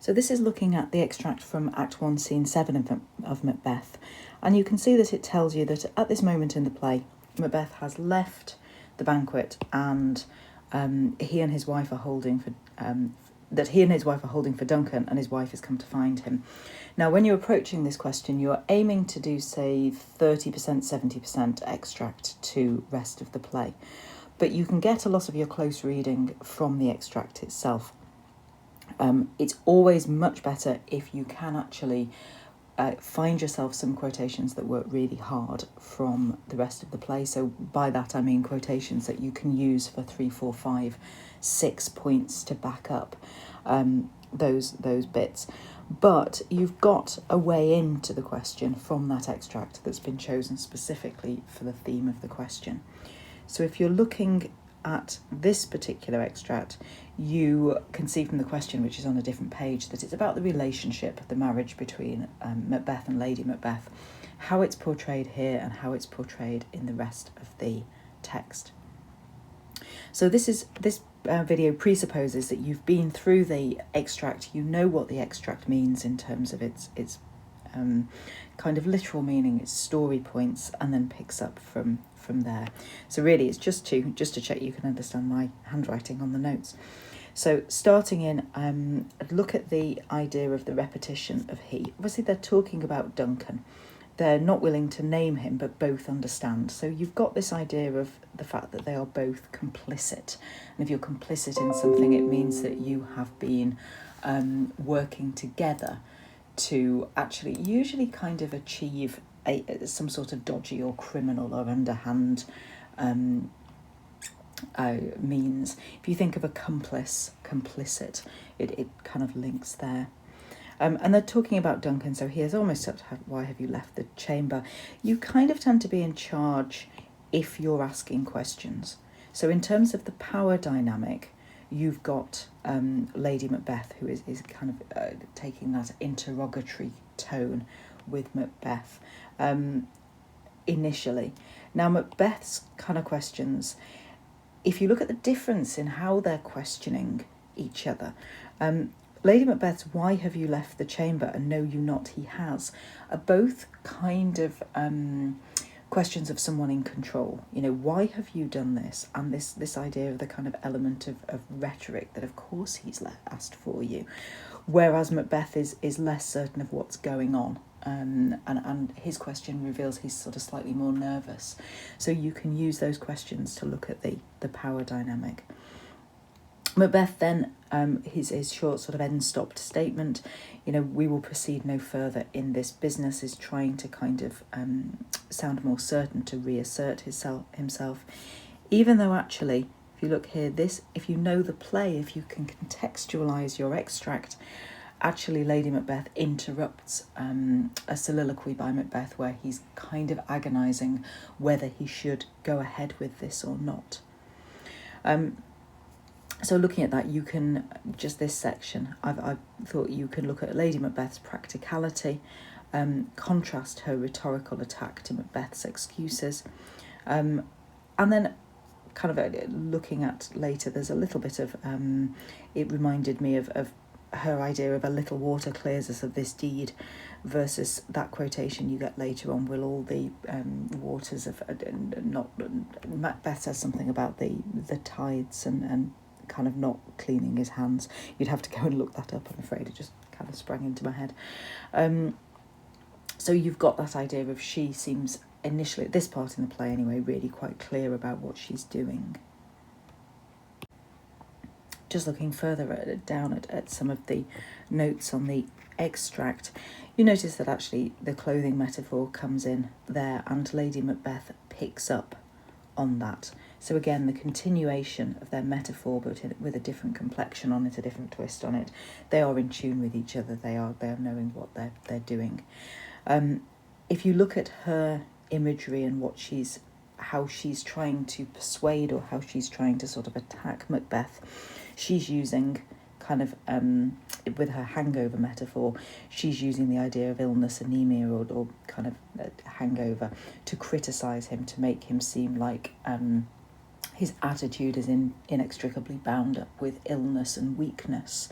So this is looking at the extract from Act 1, Scene 7 of Macbeth. And you can see that it tells you that at this moment in the play, Macbeth has left the banquet and he and his wife are holding for Duncan, and his wife has come to find him. Now, when you're approaching this question, you're aiming to do, say, 30%, 70% extract to rest of the play. But you can get a lot of your close reading from the extract itself. It's always much better if you can actually find yourself some quotations that work really hard from the rest of the play. So by that I mean quotations that you can use for 3, 4, 5, 6 points to back up those bits. But you've got a way into the question from that extract that's been chosen specifically for the theme of the question. So if you're looking at this particular extract, you can see from the question, which is on a different page, that it's about the relationship, the marriage between Macbeth and Lady Macbeth, how it's portrayed here and how it's portrayed in the rest of the text. So this video presupposes that you've been through the extract, you know what the extract means in terms of its kind of literal meaning, its story points, and then picks up from there. So really it's just to check you can understand my handwriting on the notes. So starting in, look at the idea of the repetition of he. Obviously they're talking about Duncan. They're not willing to name him, but both understand. So you've got this idea of the fact that they are both complicit. And if you're complicit in something, it means that you have been working together to actually usually kind of achieve some sort of dodgy or criminal or underhand means. If you think of a complicit, it kind of links there. And they're talking about Duncan, so he has almost said, why have you left the chamber? You kind of tend to be in charge if you're asking questions. So in terms of the power dynamic, you've got Lady Macbeth, who is kind of taking that interrogatory tone with Macbeth initially. Now, Macbeth's kind of questions, if you look at the difference in how they're questioning each other, Lady Macbeth's "why have you left the chamber?" and "know you not he has" are both kind of questions of someone in control. You know, why have you done this? And this idea of the kind of element of rhetoric that of course he's asked for you. Whereas Macbeth is less certain of what's going on. And his question reveals he's sort of slightly more nervous. So you can use those questions to look at the power dynamic. Macbeth then, his short sort of end-stopped statement, you know, "we will proceed no further in this business," is trying to kind of sound more certain, to reassert himself. Even though actually, if you look here, if you know the play, if you can contextualise your extract, actually Lady Macbeth interrupts a soliloquy by Macbeth where he's kind of agonising whether he should go ahead with this or not. So looking at that, you can, just this section, I've thought you can look at Lady Macbeth's practicality, contrast her rhetorical attack to Macbeth's excuses, and then kind of looking at later, there's a little bit of, it reminded me of her idea of "a little water clears us of this deed" versus that quotation you get later on, "will all the waters of," not, Macbeth says something about the tides and kind of not cleaning his hands. You'd have to go and look that up, I'm afraid. It just kind of sprang into my head. So you've got that idea of she seems initially, at this part in the play anyway, really quite clear about what she's doing. Just looking further down at some of the notes on the extract, you notice that actually the clothing metaphor comes in there and Lady Macbeth picks up on that. So again, the continuation of their metaphor, but with a different complexion on it, a different twist on it. They are in tune with each other. They are knowing what they're doing. If you look at her imagery and how she's trying to persuade, or how she's trying to sort of attack Macbeth, she's using kind of, with her hangover metaphor, she's using the idea of illness, anemia, or kind of hangover to criticise him, to make him seem like his attitude is inextricably bound up with illness and weakness.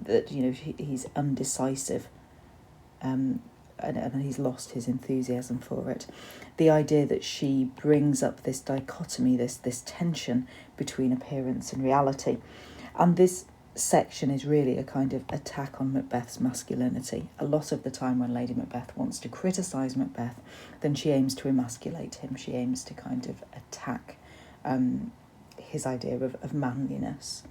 that he's undecisive, and he's lost his enthusiasm for it. The idea that she brings up this dichotomy, this tension between appearance and reality. And this section is really a kind of attack on Macbeth's masculinity. A lot of the time when Lady Macbeth wants to criticise Macbeth, then she aims to emasculate him. She aims to kind of attack his idea of manliness.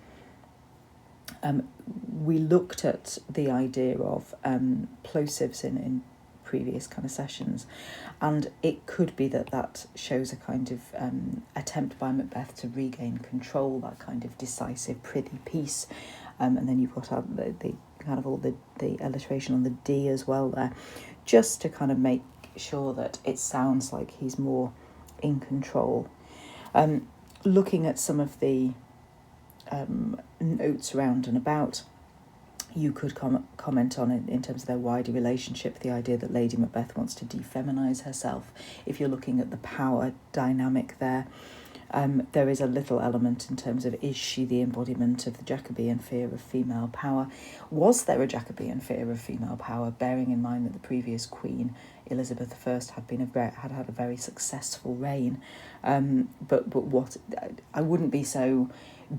We looked at the idea of plosives in previous kind of sessions, and it could be that shows a kind of attempt by Macbeth to regain control, that kind of decisive prithee peace, and then you've got the kind of all the alliteration on the D as well there, just to kind of make sure that it sounds like he's more in control. Looking at some of the notes around and about, you could comment on it in terms of their wider relationship, the idea that Lady Macbeth wants to defeminise herself. If you're looking at the power dynamic there, there is a little element in terms of, is she the embodiment of the Jacobean fear of female power? Was there a Jacobean fear of female power, bearing in mind that the previous queen, Elizabeth I, had had a very successful reign? But what, I wouldn't be so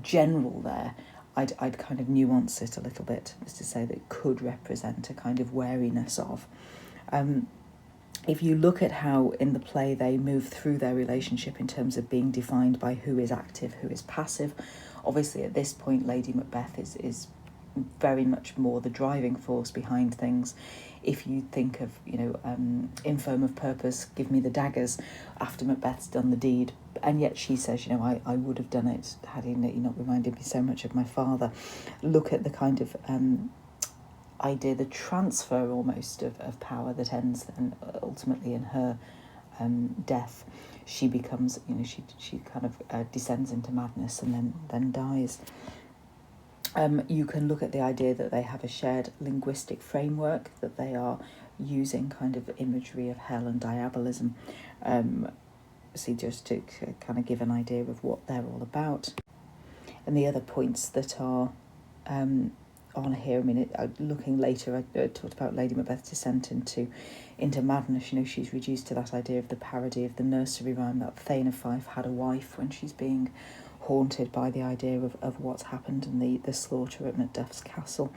general there. I'd kind of nuance it a little bit, as to say that it could represent a kind of wariness of. If you look at how in the play they move through their relationship in terms of being defined by who is active, who is passive, obviously at this point Lady Macbeth is very much more the driving force behind things. If you think of, infirm of purpose, give me the daggers, after Macbeth's done the deed, and yet she says, I would have done it had he not reminded me so much of my father. Look at the kind of idea, the transfer almost of power that ends then ultimately in her death. She becomes, she kind of descends into madness and then dies. You can look at the idea that they have a shared linguistic framework, that they are using kind of imagery of hell and diabolism, just to kind of give an idea of what they're all about. And the other points that are on here, looking later, I talked about Lady Macbeth's descent into madness. She's reduced to that idea of the parody of the nursery rhyme, that Thane of Fife had a wife, when she's being haunted by the idea of what's happened in the slaughter at Macduff's castle.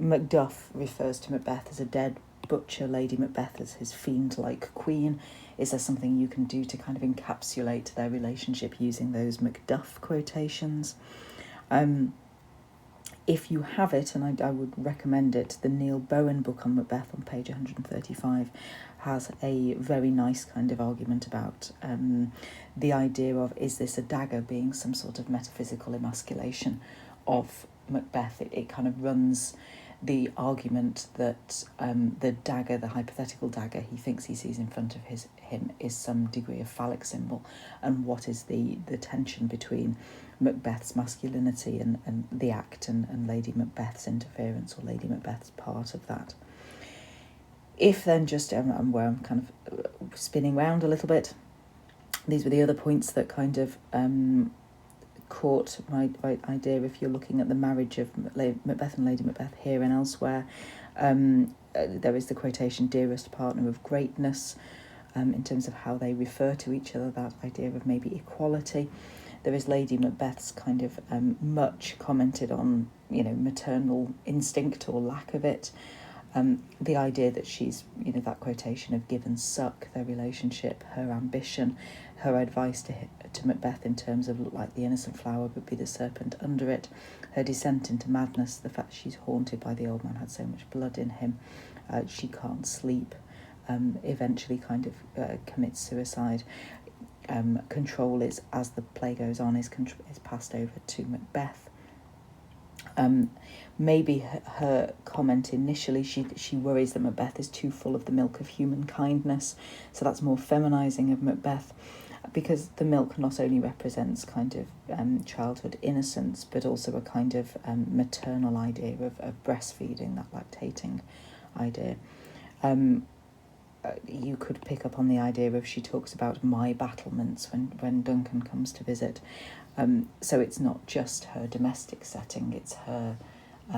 Macduff refers to Macbeth as a dead butcher, Lady Macbeth as his fiend-like queen. Is there something you can do to kind of encapsulate their relationship using those Macduff quotations? If you have it, and I would recommend it, the Neil Bowen book on Macbeth on page 135 has a very nice kind of argument about the idea of, is this a dagger being some sort of metaphysical emasculation of Macbeth? It kind of runs the argument that the dagger, the hypothetical dagger he thinks he sees in front of him is some degree of phallic symbol, and what is the tension between Macbeth's masculinity and the act and Lady Macbeth's interference, or Lady Macbeth's part of that. If then just, where I'm kind of spinning round a little bit, these were the other points that kind of caught my idea. If you're looking at the marriage of Macbeth and Lady Macbeth here and elsewhere, there is the quotation, dearest partner of greatness, in terms of how they refer to each other, that idea of maybe equality. There is Lady Macbeth's kind of much commented on, maternal instinct or lack of it. The idea that she's, that quotation of give and suck, their relationship, her ambition, her advice to Macbeth in terms of look like the innocent flower but be the serpent under it, her descent into madness, the fact she's haunted by the old man, had so much blood in him, she can't sleep, eventually kind of commits suicide. Control is, as the play goes on, is passed over to Macbeth. Maybe her comment initially, she worries that Macbeth is too full of the milk of human kindness, so that's more feminising of Macbeth, because the milk not only represents kind of childhood innocence, but also a kind of maternal idea of breastfeeding, that lactating idea. You could pick up on the idea of, she talks about my battlements when Duncan comes to visit. So it's not just her domestic setting, it's her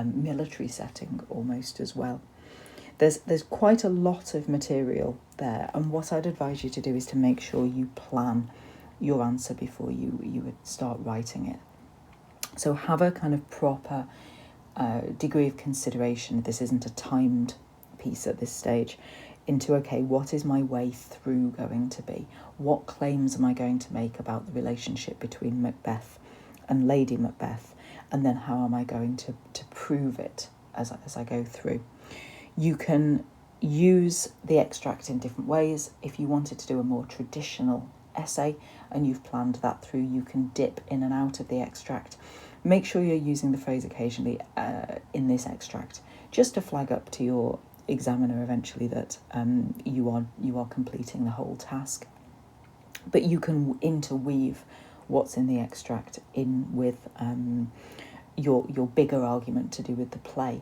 military setting almost as well. There's quite a lot of material there, and what I'd advise you to do is to make sure you plan your answer before you would start writing it. So have a kind of proper degree of consideration. This isn't a timed piece at this stage. Into, okay, what is my way through going to be? What claims am I going to make about the relationship between Macbeth and Lady Macbeth? And then how am I going to prove it as I go through? You can use the extract in different ways. If you wanted to do a more traditional essay and you've planned that through, you can dip in and out of the extract. Make sure you're using the phrase occasionally in this extract, just to flag up to your examiner eventually that you are completing the whole task. But you can interweave what's in the extract in with your bigger argument to do with the play,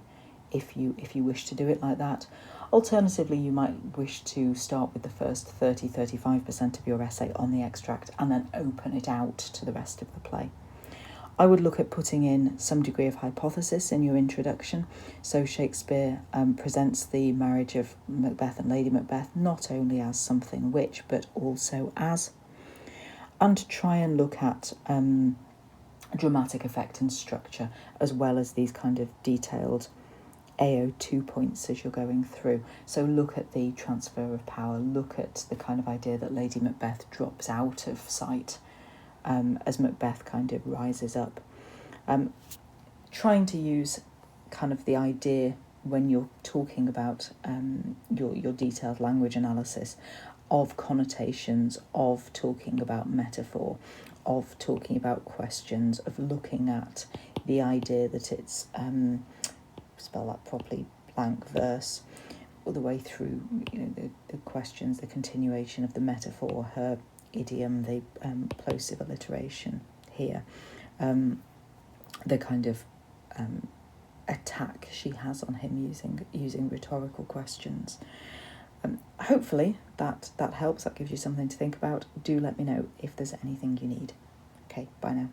if you wish to do it like that. Alternatively, you might wish to start with the first 35% of your essay on the extract and then open it out to the rest of the play. I would look at putting in some degree of hypothesis in your introduction. So Shakespeare presents the marriage of Macbeth and Lady Macbeth not only as something which, but also as. And to try and look at dramatic effect and structure, as well as these kind of detailed AO2 points as you're going through. So look at the transfer of power, look at the kind of idea that Lady Macbeth drops out of sight as Macbeth kind of rises up. Trying to use kind of the idea when you're talking about your detailed language analysis of connotations, of talking about metaphor, of talking about questions, of looking at the idea that it's, spell that properly, blank verse, all the way through, the questions, the continuation of the metaphor, her idiom, the plosive alliteration here, the kind of attack she has on him using rhetorical questions. Hopefully that helps, that gives you something to think about. Do let me know if there's anything you need. Okay, bye now.